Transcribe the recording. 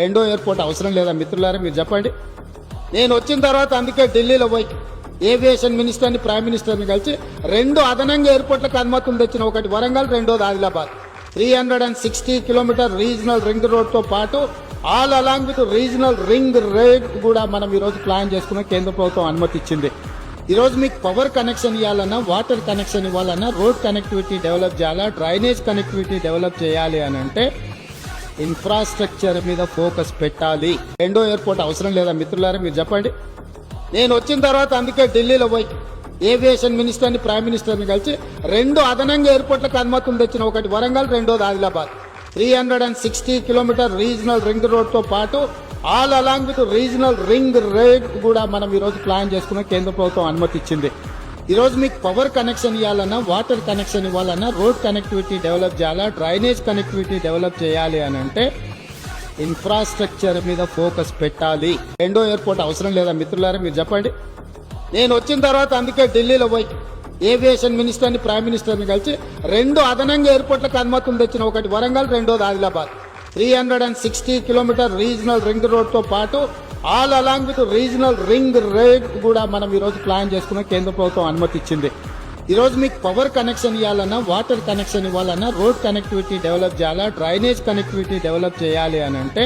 రెండో ఎయిర్పోర్ట్ అవసరం లేదా మిత్రులారా? మీరు చెప్పండి. నేను వచ్చిన తర్వాత అందుకే ఢిల్లీలో పోయి ఏవియేషన్ మినిస్టర్ని, ప్రైమ్ మినిస్టర్ని కలిసి రెండు అదనంగా ఎయిర్పోర్ట్లకు అనుమతులు తెచ్చిన, ఒకటి వరంగల్, రెండోది ఆదిలాబాద్. 360 కిలోమీటర్ రీజనల్ రింగ్ రోడ్తో పాటు all along with regional ring road కూడా మనం ఈరోజు ప్లాన్ చేసుకున్న కేంద్ర ప్రభుత్వం అనుమతి ఇచ్చింది. ఈరోజు మీకు పవర్ కనెక్షన్ ఇవ్వాలన్నా, వాటర్ కనెక్షన్ ఇవ్వాలన్నా, రోడ్ కనెక్టివిటీ డెవలప్ చేయాలా, డ్రైనేజ్ కనెక్టివిటీ డెవలప్ చేయాలి అని అంటే ఇన్ఫ్రాస్ట్రక్చర్ మీద ఫోకస్ పెట్టాలి. రెండో ఎయిర్పోర్ట్ అవసరం లేదా మిత్రులారా? మీరు చెప్పండి. నేను వచ్చిన తర్వాత అందుకే ఢిల్లీలో పోయి ఏవియేషన్ మినిస్టర్ని, ప్రైమ్ మినిస్టర్ని కలిసి రెండు అదనంగా ఎయిర్పోర్ట్లకు అనుమతులు తెచ్చిన, ఒకటి వరంగల్, రెండోది ఆదిలాబాద్. 360 కిలోమీటర్ రీజనల్ రింగ్ రోడ్తో పాటు all along with regional ring road కూడా మనం ఈరోజు ప్లాన్ చేసుకున్న కేంద్ర ప్రభుత్వం అనుమతి ఇచ్చింది. ఈరోజు మీకు పవర్ కనెక్షన్ ఇవ్వాలన్నా, వాటర్ కనెక్షన్ ఇవ్వాలన్నా, రోడ్ కనెక్టివిటీ డెవలప్ చేయాలా, డ్రైనేజ్ కనెక్టివిటీ డెవలప్ చేయాలి అని అంటే ఇన్ఫ్రాస్ట్రక్చర్ మీద ఫోకస్ పెట్టాలి. రెండో ఎయిర్పోర్ట్ అవసరం లేదా మిత్రులారా? మీరు చెప్పండి. నేను వచ్చిన తర్వాత అందుకే ఢిల్లీలో పోయి ఏవియేషన్ మినిస్టర్ని, ప్రైమ్ మినిస్టర్ని కలిసి రెండు అదనంగా ఎయిర్పోర్ట్లకు అనుమతులు తెచ్చిన, ఒకటి వరంగల్, రెండోది ఆదిలాబాద్. 360 కిలోమీటర్ రీజనల్ రింగ్ రోడ్తో పాటు all along with regional ring road కూడా మనం ఈరోజు ప్లాన్ చేసుకున్న కేంద్ర ప్రభుత్వం అనుమతి ఇచ్చింది. ఈరోజు మీకు పవర్ కనెక్షన్ ఇవ్వాలన్నా, వాటర్ కనెక్షన్ ఇవ్వాలన్నా, రోడ్ కనెక్టివిటీ డెవలప్ చేయాలి అని అంటే ఇన్ఫ్రాస్ట్రక్చర్ మీద ఫోకస్ పెట్టాలి. రెండో ఎయిర్పోర్ట్ అవసరం లేదా మిత్రులారా? మీరు చెప్పండి. నేను వచ్చిన తర్వాత అందుకే ఢిల్లీలో పోయి ఏవియేషన్ మినిస్టర్ని, ప్రైమ్ మినిస్టర్ని కలిసి రెండు అదనంగా ఎయిర్పోర్ట్లకు అనుమతులు తెచ్చిన, ఒకటి వరంగల్, రెండోది ఆదిలాబాద్. 360 కిలోమీటర్ రీజనల్ రింగ్ రోడ్తో పాటు all along with regional ring road కూడా మనం ఈరోజు ప్లాన్ చేసుకున్న కేంద్ర ప్రభుత్వం అనుమతి ఇచ్చింది. ఈరోజు మీకు పవర్ కనెక్షన్ ఇవ్వాలన్నా, వాటర్ కనెక్షన్ ఇవ్వాలన్నా, రోడ్ కనెక్టివిటీ డెవలప్ చేయాలా, డ్రైనేజ్ కనెక్టివిటీ డెవలప్ చేయాలి అని అంటే